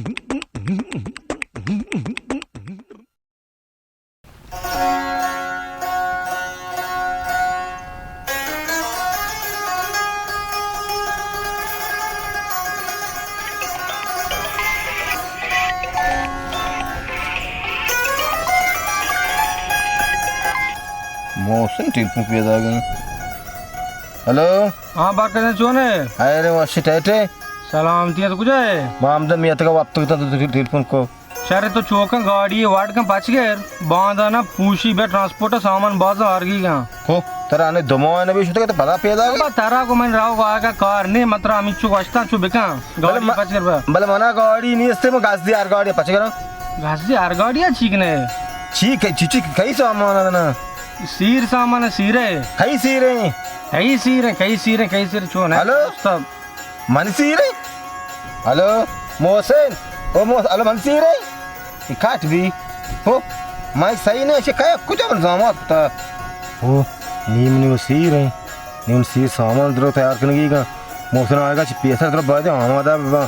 Mohsin telephone पे आ गए। Hello हाँ बात करने चो ने अरे वाशी टाइटे सलामती है तो कुछ है मामदा मियाँ तक आप तो टेलीफोन को शहर तो चौका गाड़ी वार्ड का पच गए बांधा ना पूछी बे ट्रांसपोर्ट सामान बाज हार गई क्या हो तेरा आने दमो आने भी शुद्ध तो पता पेदा अब तारा को मैंने राव आगा कार ने मतलब हम इच्छु वास्ता छु बेका गाड़ी पच कर बल मना गाड़ी नहीं इससे मैं गाज दी यार गाड़ी पच करो घास दी यार गाड़ियां चीकने ठीक है चिची कई सामान ना सीर सामान सीर है कई सीर है कई सीर चो ना हेलो सब मन सीर है हेलो मोहसिन ओ मोहसिन हेलो मन सीर है काट भी हो मैं सही नहीं ऐसे कहे कुछ अपन जामत हो नीम नी सीर है नीम सीर सामान दरो तैयार करने की का मोहसिन आएगा पैसा दरो बाद आमादा बाबा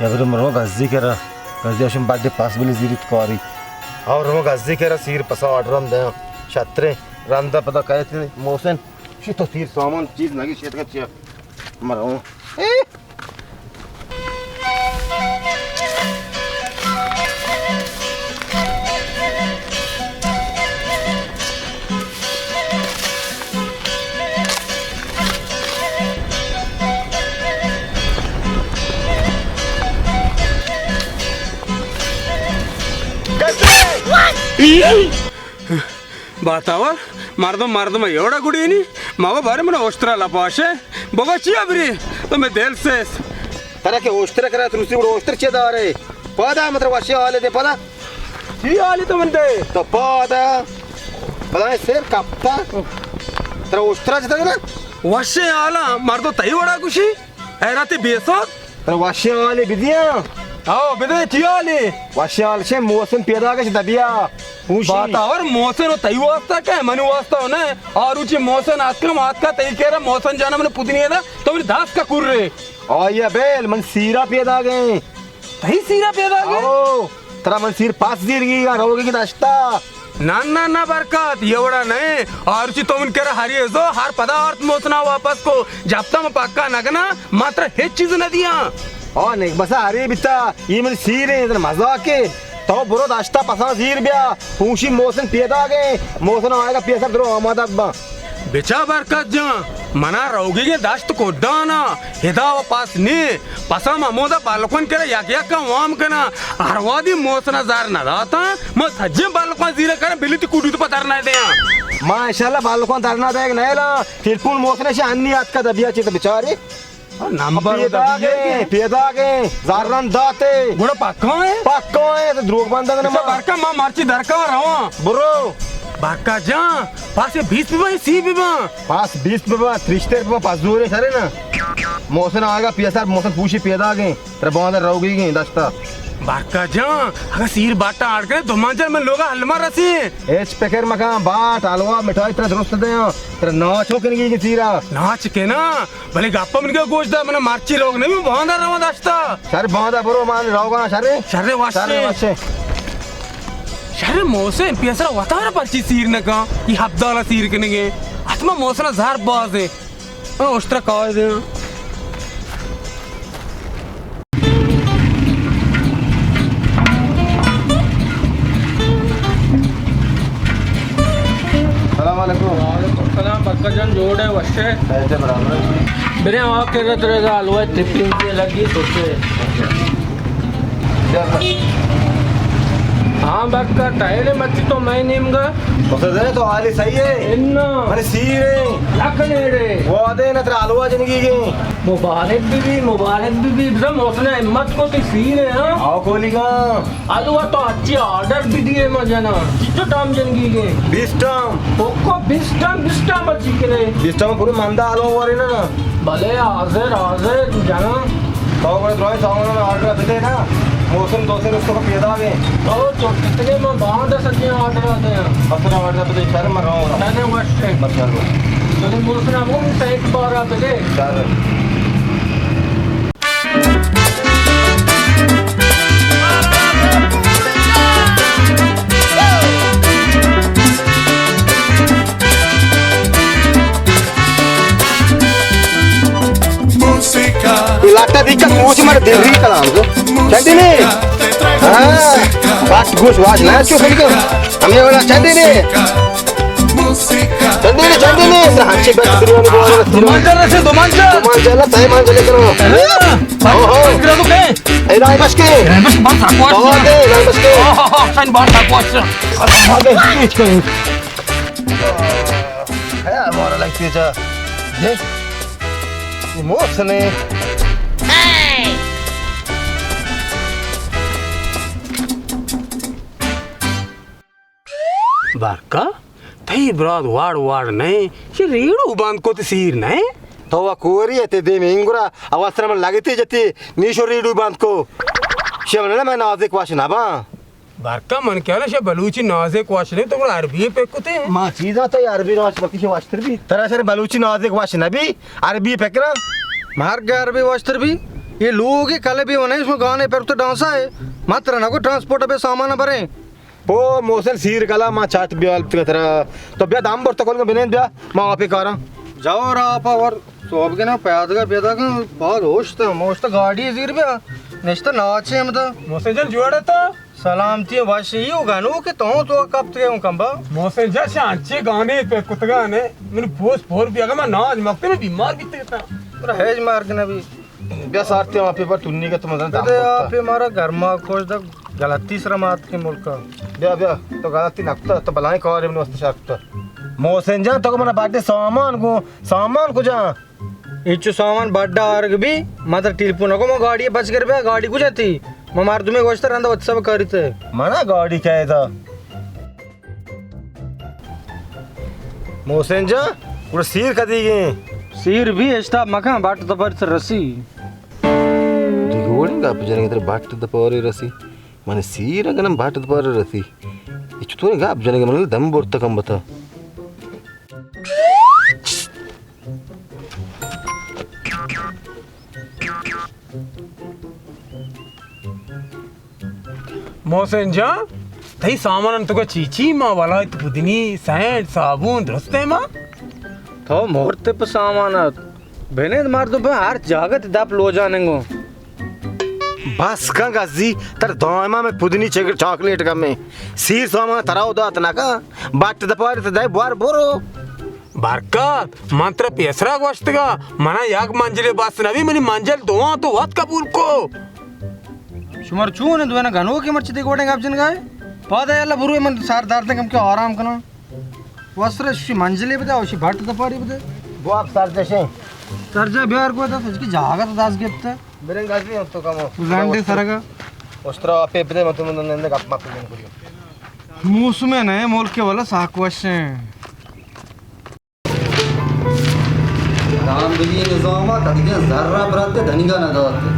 या फिर मरो गज्जी करा गज्जी अशम बर्थडे पास बिल जीरित कारी और हम गज्जी करा सीर पसा ऑर्डर हम दे छत्रे रंदा पता कहते मोहसिन शी तो सीर सामान चीज लगी शेत का चिया मरो बातावर मारदम एवढा गुडीनी मावा बारे मला ओस्ट्राला पाशे बघाची अबरी तुम्ही देलसेस तरह के ओस्टर करा तुमसे बड़ा ओस्टर चेदा रे पदा मतलब वाशी वाले दे पदा ही आली तो म्हणते तो पदा पदा शेर कापता तेरा ओस्टर चेदा ना वाशे आला मारदो तई वडा कुशी हैराती बेसोत तेरा वाशी वाले बिदिया आओ बेदे चियाली वाशी वाले शे मौसम पैदा के दबिया बातावर मोसन तई वास्ता काय मनु वास्ता हो ना और उची मोसन आज का तई केरा मोसन जाना मैंने पुदनी है ना तो मेरी दास का कुर रे ओ ये बेल मन सीरा पैदा गए तई सीरा पैदा गए ओ तेरा मन सीर पास दीर की रहोगे की नाश्ता ना बरकत एवढा नाही और उची तो केरा हरी जो हार पदार्थ मोसना वापस को जापता में पक्का नगना मात्र हे चीज न दिया ओ नहीं बस हरी बिता ये मन सीर है मजा के तो बुरो दाश्ता पसा जीर बिया पूंशी मोसन पैदा गए मोसन आएगा पैसा दरो आमादा बेचा बरकत जा मना रहोगी के दाश्त को डाना हिदा व पास ने पसा ममोदा बालकोन करे या का वाम कना हरवादी मोसना जार ना दाता म सज्जे बालकोन जीरे करे बिलिती कुडी तो पतार ना दे माशाल्लाह बालकोन तरना दे नहीं ला तिरपुल मोसने से अन्नी आज का दबिया चे तो बेचारे नंबर पैदा गए जारन दाते गुड़ पक्का है तो द्रोग बंदा ना बरका मां मारची दरका रहा बुरो बरका जा पास 20 पिबा सी पिबा पास 20 पिबा 30 पिबा पास दूर है सारे ना मौसम आएगा पैसा मौसम पूछी पैदा गए तेरे बांधर रहोगी गए दस्ता बरका जा अगर सीर बाटा आड़ के धुमांचल में लोग हलमा रसी एच पेकर मका बाट हलवा मिठाई तेरा दुरुस्त दे तेरा नाच हो के सीरा नाच के ना भले गप्पा मन के गोश्त दा मने मारची लोग नहीं बांधा रहा दस्ता सारे बांधा बरो मान रहोगा ना सारे सारे वाशे सारे मौसे पैसा वतारा परची सीर ने का ये हब्दाला सीर के ने आत्मा मौसना जार बाज है ओस्ट्रा का दे सलाम बक्का जोड़े वशे ऐसे बराबर मेरे वहाँ के रहेगा हलवा ट्रिपिंग से लगी सोचे हाँ बक्का टायर मच्छी तो मैं नीमगा उसे दे तो आली सही है इन्ना मैंने सीरे लखने रे वो आदे ना तेरा हलवा जिंदगी के मुबारक बीबी बस मौसम हिम्मत को तो सीरे हाँ आओ कोली का हलवा तो अच्छी ऑर्डर भी दिए मजा ना कितना टाइम जिंदगी के 20 टाइम कोको 20 टाइम बची के रे 20 टाइम पूरे मंदा हलवा वाले ना भले हाजिर जाना तो बड़े द्रोही सामान में ऑर्डर दे ना मौसम दोसे उसको पैदा गए और तो कितने में बांध सके ऑर्डर आते हैं अपना ऑर्डर पे शहर में रहो मैंने वर्ष है अच्छा तो मौसम वो साइड पर आते थे चल Tadi kan mau cuma diri kalam tu. Cantik ni. Pas gus was lah cuy kan. Kami orang cantik ni. Cantik ni. Serah cik bet diri ni bawa. रोमांचर से रोमांचर Manjal lah, saya manjal karo. करा तो के Eh, dah pas ke? बस बात साकवास Bawa deh, dah pas ke? साइन बात साकवास Ada switch kan. Kayak orang lagi tu je. Ye. Ni mos ni. बारका तई ब्राद वाड़ नहीं ये रेड़ू बांध को सीर नहीं Tawa kuri ate de mingura awasra man lagite jati nishori du band ko. Shemana मैं नाजिक वाश ना बा. बारका मन क्या ना शे बलूची नाजे क्वेश्चन तो अरबी पे कुते Ma चीज़ा तो अरबी नाश बकी शे वाश्तर भी. तरह से बलूची नाजिक वाश ना भी अरबी फेंकना. मार गया अरबी वास्तर भी ये लोग ही कल भी होने इसमें गाने पर तो डांसा है मात्र ना को ट्रांसपोर्ट पे सामान भरे Po मोसन सीर कला मा चाट बियाल तरह तो बिया दाम बढ़ता कौन का बिनेन बिया मा आपे कारा. जाओ रापा और सोब के ना पैद का बेदा का बहुत होश था मोस्ट गाड़ी जीर पे नेक्स्ट नाचे हम तो मोसेजन जुआड़ा था सलामती बस ये होगा नो कि तो कब तक हूं कंबा मोसेजन शांचे गाने पे कुतगा ने मैंने पोस फोर भी अगर मैं नाज मकते में बीमार भी था पर हेज मार के ना भी बिया सारते वहाँ पे पर तुन्नी का तो मजा दाम तो आप बढ़ता. हमारा घर में खोज तक गलती श्रमात के मुल्क का बिया बिया तो गलती नक्ता तो बलाई कौर इब्न वस्त शाक्ता. मोसन जा तो को मना बाटे सामान को जा. इच्छु सामान बड्डा आर्ग भी मात्र टिलपु नको मैं गाड़ी बच कर बे गाड़ी कुछ थी मैं मार तुम्हें गोश्त रंदा उत्सव करीते मना गाड़ी क्या है था. मोसन जा पूरा सीर कदी गए. सिर भी स्टाफ मखा बाट दबर से रसी दिगोड़ी का पजने इधर बाट द पावरी रसी माने सीर अगर हम बाट द पावरी रसी इच तो गा पजने के मतलब दम बोरता कम बता. मोसेजन तई सामान तो का चीची मां वाला तो पुदनी सैंड साबुन दस्ते मां तो मोरते पे सामानत बने मार दो हर जागत दाप लो जाने को बस का गाजी तर दामा में पुदनी चॉकलेट का में सीर सामा तराव दात ना का बाट द पावरी तो दे बार बोरो बरकत मंत्र पेसरा गोश्त का मना याग मंजिले बस नवी मनी मंजिल दो तो वत कपूर को शुमर चून है ना घनो के मर्ची देखोड़े आप जन गाय पौधा याला बुरु मन सार दार तक हम के आराम करना वस्त्र शी मंजिले बता शी भट दपारी बता वो आप सर जैसे कर्जा बिहार को था इसकी जागत दास गिफ्ट मेरे गाजी तो कम उलांडे सरगा वस्त्र आपे पे मत मन नंदे गप मत करियो मूस में नए मोल के वाला साकवश राम दिली निजामा तदिगे जर्रा बराते धनिगा न दाते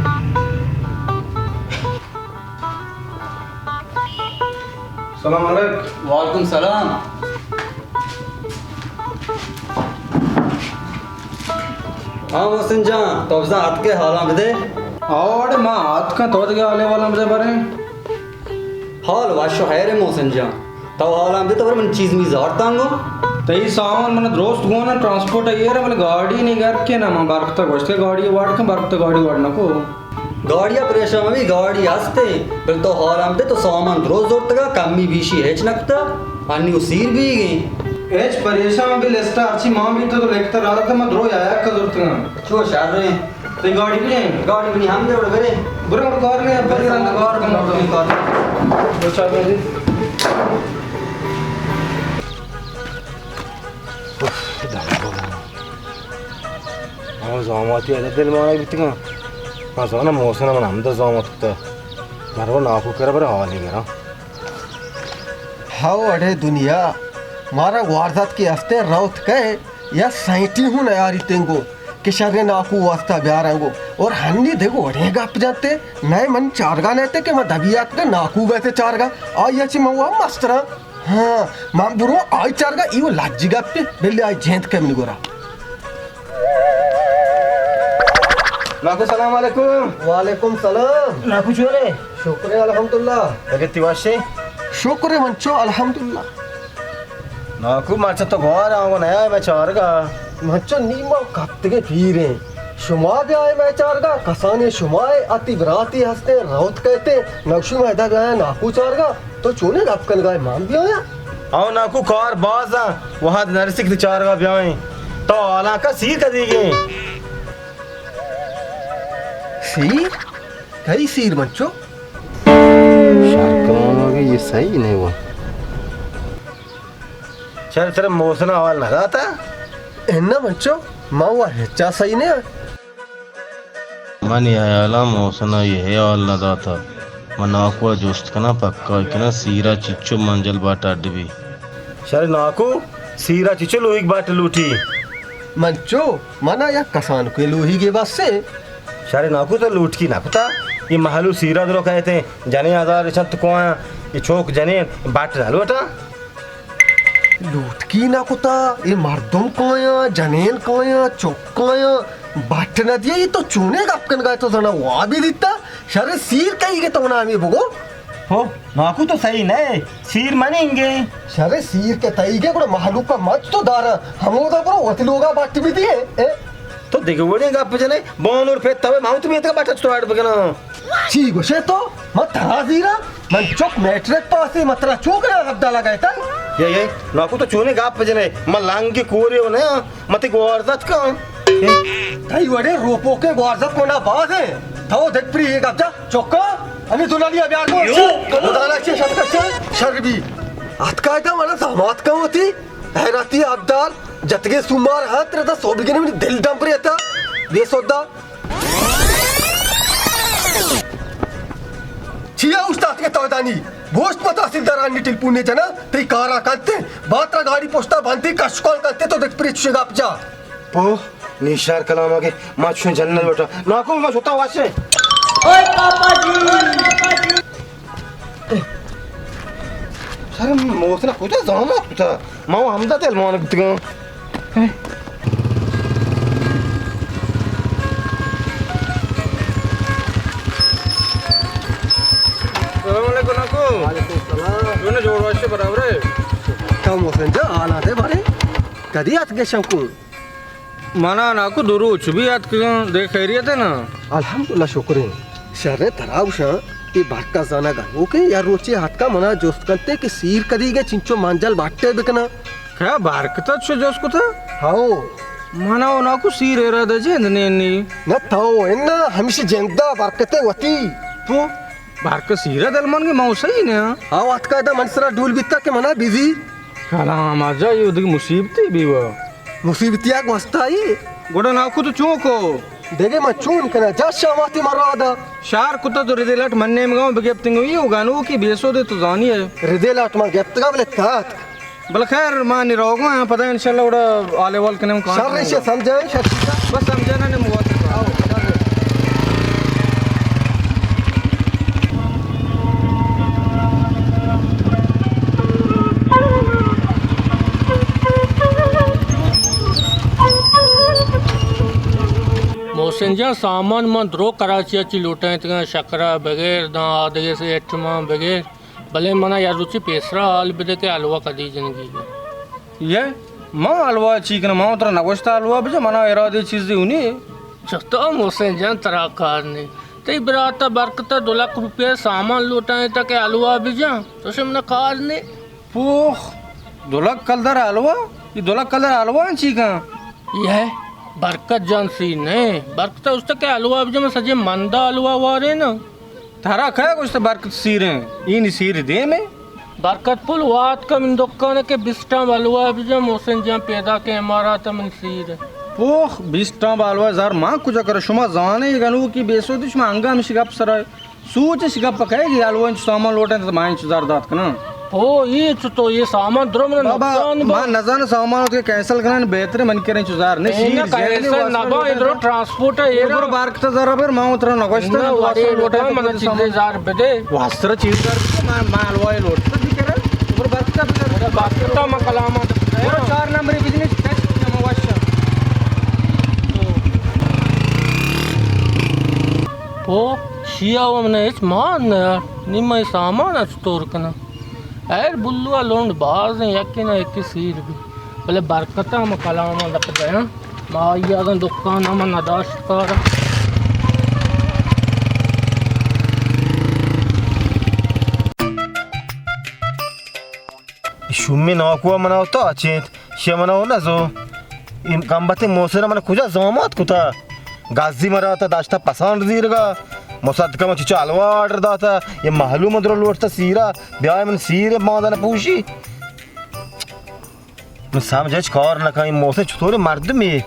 सलाम अलैकुम वालेकुम सलाम हाँ मोहसिन जान तो अफजा हाथ के हालां बदे और मां हाथ का तोड़ के आले वाला मुझे बारे हाल वाशो हैरे मोहसिन जान तो हालां बदे तो मन चीज मी जारतांगो तई सामान मन दोस्त गो ना ट्रांसपोर्ट है रे मन गाड़ी नहीं कर के ना मां बारक तक गोश्त के गाड़ी वाड़ के बारक तक गाड़ी वाड़ना को गाड़िया परेशान में भी गाड़ी हंसते फिर तो हालां बदे तो सामान रोज जोड़ते का कमी बीशी हेच नकता अन्नी उसीर भी गई एच परेशान भी लेस्टा अच्छी मां भी तो लेखता रहा था मैं द्रो आया का जरूरत ना छो शार रे ते गाड़ी भी नहीं गाड़ी भी हम दे उड़ बरे बुरा कार ने पर रंग कार का कार दो चार बजे हाँ जामाती है दिल में आने बिटिंगा हाँ जाना मौसम में हम तो जामत तो मरवा नाकू कर बरे हाल ही करा. हाउ अड़े दुनिया मारा वारदात के हफ्ते रौत कहे या सैटी हूँ ना यार तेंगो किशारे नाकू वास्ता ब्यारंगो और हन्नी देखो अड़े गप जाते नए मन चारगा नेते के मैं दबियात के नाकू गए चारगा आई अच्छी महुआ मस्तरा हाँ मां बुरो आई चारगा इवो लाजी गप पे बेले आई जेंत के मन गोरा. नाकू सलाम अलैकुम. वालेकुम सलाम. नाकू चोरे शुक्र अल्हम्दुलिल्लाह. लगे तिवाशे शुक्र मंचो अल्हम्दुलिल्लाह. नाकू माचा तो घर आओ नया मैं चार का मंचो नीमा कप के पीरे शुमा ब्याह मैं चारगा कसाने शुमाए अति विराती हंसते राउत कहते नक्शु मैदा ब्याह नाकू चारगा तो चूने गपकन गाय मान भी आया आओ नाकू कार बाजा वहां नरसिक चार का ब्याह तो आला का सीर कर देंगे सीर कई सीर बच्चों ये सही नहीं हुआ चल तेरा मौसम आवाज लगा था इन्ना बच्चों मावा हेचा सही नहीं मन याला मौसम ये आल नदा था मनाकुआ जोस्त कना पक्का कना सीरा चिच्चो मंजल बाट अड्डवी चल नाकू सीरा चिचो लोही बाट लूटी मंचो मना या कसान के लोही के बस से शारे नाकू तो लूट की नाकुता ये महलू सीरा दरो कहते हैं जने हजार छत को ये चौक जने बाट डालो टा लूट की ना कुता ये मर्दों कोया जनेन कोया चौकाया बाट न दिया ये तो चूने गपकन गाय तो जना वहाँ भी दिता शरे सीर कहीं के तो ना हमें भगो हो नाकू तो सही नहीं सीर मानेंगे शरे सीर के तई के कोड़ा महलू का मच तो दारा हम तो करो वती लोगा बाट भी दिए तो देखो वो गप जने बोन और फेत तवे माउंट में बाट तो आड़ बगना ठीक है तो मत हरा दीरा मन चौक मैट्रिक पास ही मतरा चौक ना हफ्ता लगाए था ये नाकू तो चूने गप जने मलांग के कोरे हो ना मते गोरदत का कई बड़े रोपो के गोरदत को ना बात है तो देख प्री एक हफ्ता चौका अने दुलालिया ब्याह को उदाला से शब्द से शर्बी अतकायदा वाला समात का होती हैराती अब्दाल जतगे सुमार हाथ रहता सोबिगे ने दिल डंप रहता ये सोदा छिया उस्ताद के तवदानी भोस्ट पता सिद्धारानी टिलपुने जना ते कारा करते बात्रा गाड़ी पोस्टा बांधती कशकॉल करते तो देख प्री चुगाप जा ओ निशार कलाम आगे माचू जन्नत बेटा नाकू मैं सोता वासे ओए पापा जी सर मोसना कुछ जामा कुछ मां हमदा तेल मान कुछ अस्सलामुअलैकुम नाकू वालेकुम सलाम तूने जोड़ वाशे बराबर है कम होसन जा आला दे बारे कदी आत के शंकु मना नाकू दुरू चुबी याद क्यों देख खैरियत है ना अल्हम्दुलिल्लाह शुक्र शर्रे तराउशा ये बारका जाना गा ओके यार रोचे हाथ का मना जोस्त करते कि सीर कदी के चिंचो मांजल बाटते बिकना क्या बारकता छो जोस को था हाओ मना वो नाकू सीर एरा दे जे ने न थाओ इन्ना हमेशा जिंदा बरकते वती तो बारका सीरा दलमान के मौसा ही ने हाओ हाथ का दा मनसरा डूल बिता के मना बिजी कलाम आजा ये उधर मुसीबत भी वो मुसीबतिया वस्ताई गोड़ा नाकू तो चौको देगे मचून कना जा शामाती मरादा शार कुत्ता तो रिदेलट मन्ने में गाँव बिगेप्तिंग हुई उगानू की बेसो दे तो जानी है रिदेलाट मा गेप्तगा बले तात बल खैर मां नहीं रहोगा यहाँ पता है इंशाल्लाह उड़ा आले वाल कने कहाँ शर्रे से समझे शर्रे बस समझे ना ने मुआ मोहसिन जा सामान मां द्रो कराची अची लूटाए तंगा शकरा बगैर दा आदगे से एटमा बगैर भले मना यार रुचि पेसरा हाल बदे के हलवा कदी जिंदगी ये मां हलवा चीकन मां उतर नगोस्ता हलवा बजे मना इरादे चीज दी उनी चतो मोहसिन जान तरा कार ने तई बराता बरकता 2 लाख रुपया सामान लूटाए तक हलवा बिजा तो हमने कार ने पोख 2 लाख कलदर हलवा ये 2 लाख कलदर हलवा चीका यह बरकत जान सी ने बरकता उस तक हलवा बिजा में सजे मंदा हलवा वारे ना थारा खया कुछ तो बरकत सीरे इन सीर दे में बरकत पुल वात का min दुकान के बिस्टा हलवा बिजा मोहसिन जान पैदा के हमारा त मन सीर पोख 20 टा हलवा जार मां कुछ कर शुमा जाने गनु की बेसो दिश में अंगा में शिगप सराय सूच शिगप पकाएगी हलवा सामान लोटे तो मां इंतजार दात कना ओ ये तो ये सामान द्रो में बाबा मां नजान सामान के कैंसिल करना बेहतर मन करे इंतजार ने सीर कैसे नबा इधर ट्रांसपोर्ट है ये ऊपर बारकता जरा फिर मां उतर नगोस्ता वारे लोटा मन चीज़ जार बदे वास्त्र चीज कर मां हलवा लोट तो दिख रहा ऊपर बारकता बारकता में कलामा और 4 नंबर बिजनेस टेस्ट में वाशा ओ शिया वो मैंने इस मान यार निम्मा सामान अस्टोर करना ऐर बुल्लुआ लोंड बाज हैं यकी ना यकी सीर भी भले बरकता में कलामा लग गया Mağayadan dükkan ama nadaş kara. Shummi nakuwa mana uta achet she mana ona zo in gambate mosera mana kuja zamat kuta gazi mara ta dashta pasand dirga mosad kama chicha alwa order data ye mahlum adro lorta sira bya man sire madana pushi no samjaj kar na kai mose chutore mardu me ye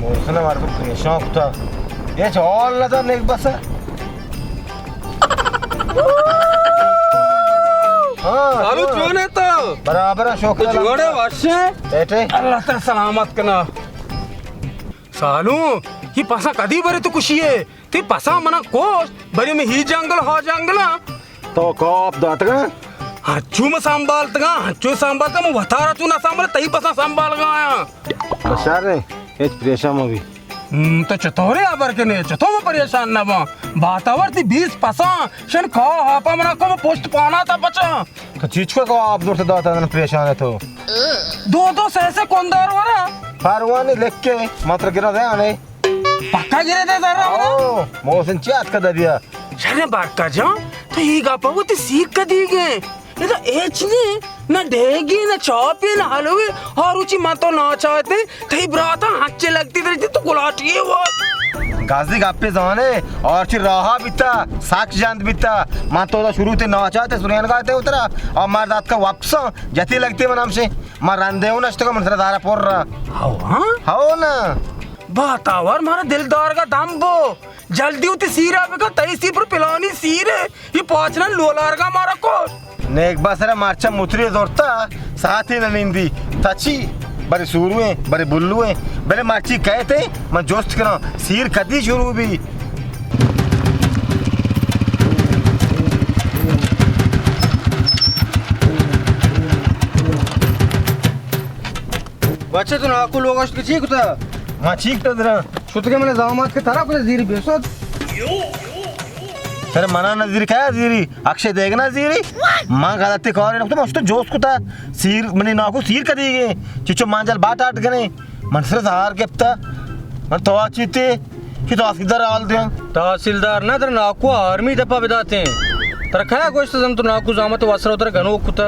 mosena mardu preshan kuta ye chol la da nek basa सालू चून है तो बराबर शौक जोड़े वर्षे बेटे अल्लाह तेरा सलामत कना सालू ये पसा कदी बरे तो खुशी है ते पसा मना कोस बरे में ही जंगल हो जंगल तो कॉप दातगा हच्चू में संभाल तगा हच्चू संभाल का मैं वतारा चू ना संभाल तही पसा संभाल गया बशार रे एच प्रेशा में भी तो चतोरे आबर के ने चतो में परेशान ना बा बातावर 20 पसा शन खा हापा मना को पोस्ट पाना था बचा तो चीज को आप दूर से दाता ना परेशान है तो दो सहसे कौनदार वाला परवाने लिख के मात्र गिरा दे आने पक्का गिरे थे जरा ओ मौसम चाट का दिया शरे बात का जा तो ये गापा वो ते सीख का दी गए ये तो एच ने ना डेगी ना चौपी ना हलवे और ऊंची मां तो ना चाहते थई ब्राता हच्चे लगती थी तो गुलाटी है वो गाजी गापे जाने और फिर रहा बिता साक्ष जानत बिता मां तो शुरू ते ना चाहते सुनेन गाते उतरा और मार दात का वापस जती लगती है नाम से मार रंदे हो नष्ट का मनसरा दारा पोर रहा हां हाओ ना बातावर मारा दिलदार का दम बो जल्दी उते सीरा पे का तई सी पर पिलानी सीर है ये पांचना लोलार का मारा को नेक बासरा मार्चा मुतरी दोरता साथ ही ननिंदी तची बड़े सूरुए बड़े बुल्लुए बड़े मार्ची कहते मैं जोस्त करा सीर कदी शुरू भी बच्चे तो नाकू लोग असली ठीक होता मां ठीक तो जरा शुद्ध के मैंने जामात के तरह कुछ जीरी बेसोद सर मना नजीर क्या जीरी अक्षय देखना जीरी मां गलती कर रहे तो मस्त जोश कुता सीर मनी नाकू सीर कदी गए चिचो मांजल बाट आट गने मनसर हार केप्ता मन तो आचीते कि तो आसिदार आल दे तहसीलदार ना तर नाकू आर्मी दपा बिदाते हैं तर क्या गोष्ट जम तो नाकू जामत वसरा उतर गनो कुता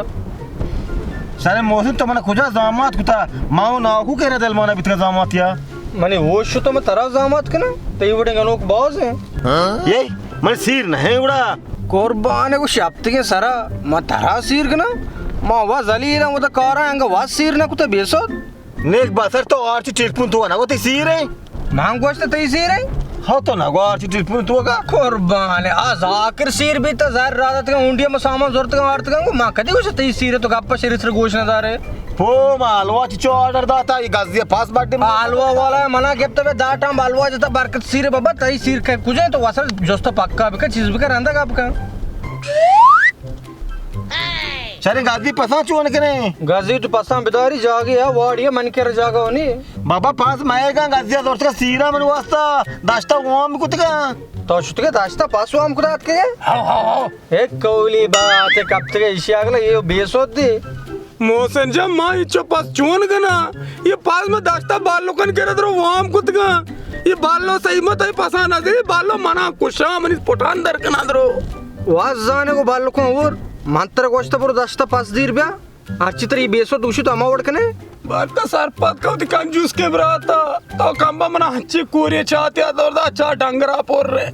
सर मौसम तो मन खुजा जामात कुता माऊ नाकू के रदल माना बितका जामात या मने वो शु तो मैं तरह जामत के ना तई बड़े गनो के बाज है ये मन सीर नहीं उड़ा कुर्बान को शब्द के सरा मैं तरह सीर के ना मां वा जली ना वो तो कारा अंग वा सीर ना कुता बेसोद नेक बासर तो और चिटपुन तो ना वो ते सीर है मांग गोश्त तई सीर है हाँ तो ना और चिटपुन तो का कुर्बान आज आखिर सीर भी तो जार रात का उंडिया में सामान जरूरत का आर्त का मां कदी गोश्त तई सीर है तो गप्पा शरीर से गोश्त ना दारे पो मालवा चिचो ऑर्डर दाता ये गाजिया पास बाटे आलवा वाला मना केप्ता बे दाटा बालवा जता बरकत सीर बाबा तई सीर के कुजे तो वसर जोस्त पक्का बिका चीज बिका रंदा का आपका चले गाजी पसा चोन कने गाजी तो पसा बिदारी जागी है वाड़िया मन के जागा होनी बाबा पास माएगा गाजिया दोस्त का सीरा मन वास्ता दास्ता वाम कुतका तो शुत के दास्ता पास वाम कुदात के हां एक कौली बात है कब तक इशागला ये बेसोद दी मोसन जब माँ इच्छो पास चून गना ये पास में दास्ता बाल लोकन करे दरो वाम कुत गा ये बाल लो सही मत है पसा ना दे बाल लो मना कुशा मनी पोटान दर कना दरो वाज जाने को बाल लोकन और मंत्र गोश्त पर दास्ता पास दीर ब्या अच्छी तरह बेसो दूषी तो अमा वड़कने बात का सरपत का उती कंजूस के ब्राता तो कंबा मना हच्ची कोरिया चाहते आ दौर दा चा डंगरा पोर रे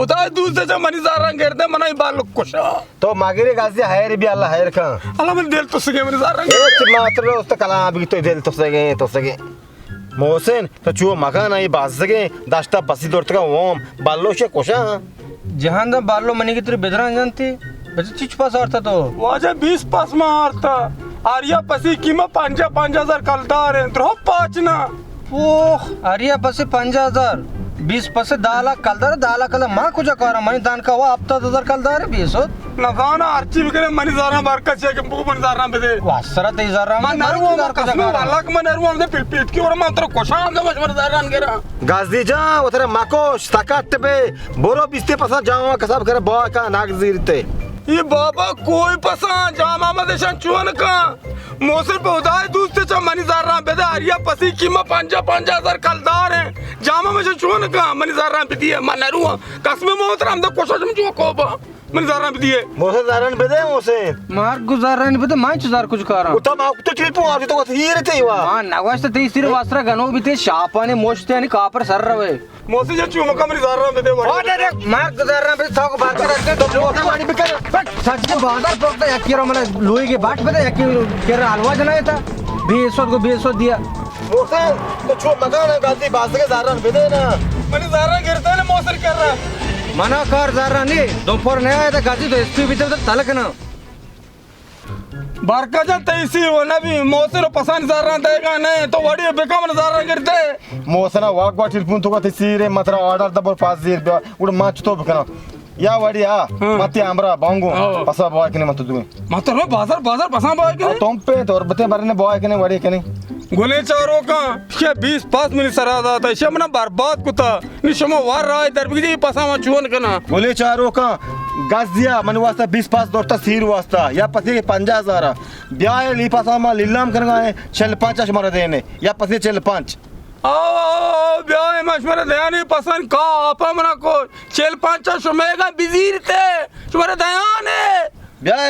उदा दूसरे जब मनी सारा गिरते मना ही बाल कुशा तो मागिरे गाजिया हायर भी अल्लाह हायर का अल्लाह मन दिल तो सके मनी सारा एक मात्र उस कला भी तो दिल तो सके मोहसिन तो चुओ मकान आई बाज सके दास्ता बसी दोस्त का वाम बालो से कोशा जहां दा बालो मनी की तेरे बेदरा जानती बच्चे चिच पास आरता तो वाजा 20 पास में आरता आर्या पसी कीमा 5,000 कलदार है तो 5 ना ओह आर्या पसे 5,000 20 पसे 10 लाख कलदार मां कुछ करा मनी दान का वो हफ्ता 1000 कलदार है बेसो नगाना अर्ची बिकरे मनी जारा बरकत से के मन जारा बेदे वासरा ते जारा मन नरवो कसम वाला के मन नरवो दे पिलपिट की और मात्र कोशा दे मजमर जारान गेरा गाजी जा उतरे माको सकाट पे बोरो बिस्ते पसा जावा कसब करे बा का नाग जीरते ये बाबा कोई पसा जामा मदेशन चुन का मोहसिन पे उदाय दूसरे चा मनी ज़ारा बेदे आरिया पसी कीमा 5,000 कलदार है जामा में जो चुन का मनी ज़ारा पे दिए मनरुआ कसमे मोहतरम दो कोशिश में जो कोबा मनी ज़ारा पे दिए मोहसिन ज़ारा ने बेदे मोहसिन मार गुजार रहे बते मां चुजार कुछ करा उतम आप तो चिल पो तो हीर थे वा मां नवाज ते सिर वस्त्र गनो बिते शापाने मोचते आणि कापर सर रवे मोहसिन जो चुमा का मनी ज़ारा पे दे ओ दे मार गुजार रहे बते थाको बात करते तो लोटा पानी बिकर सच के बाजार पकता यकीरो मला लोई के बाट बते यकी केरा हलवा जना येता 200 दिया मोहसिन तो छो मकान है गादी बास के ज़ारा ने बेदे ना मनी ज़ारा गिरता है मोहसिन कर रहा मना कर ज़ारा ने दोपहर नहीं आया था गाजी तो एसपी भीतर तलक ना बारका जा तैसी वो नबी मोहसिन पसंद ज़ारा देगा नहीं तो वड़ी बेकम ज़ारा गिरते मोहसिन वाक वाट चिल तो का सीरे मतरा ऑर्डर दबर पास जीर उड़ माच तो बकना या वड़िया मते आमरा बांगो पसा बॉय कने मत तू मतलब बाजार पसा बॉय के तुम पे तो बते बरने बॉय कने वड़ी कने गोले चारों का ये 20-5 मिनट सरादा था शमना बर्बाद कुता निशमो वार रहा है दरबिजी पसामा चुवन कना गोले चारों का गस दिया मन वास्ता 20-5 दोस्ता सीर वास्ता या पति के 50,000 ब्याह ली पसामा लीलाम करना है चल 5 मर देने या पति चल 5 आ ब्याह मशवरा दयानी पसंद का आपा मना को चल 5 शमेगा बिजीर थे तुम्हारे दयान है ब्याह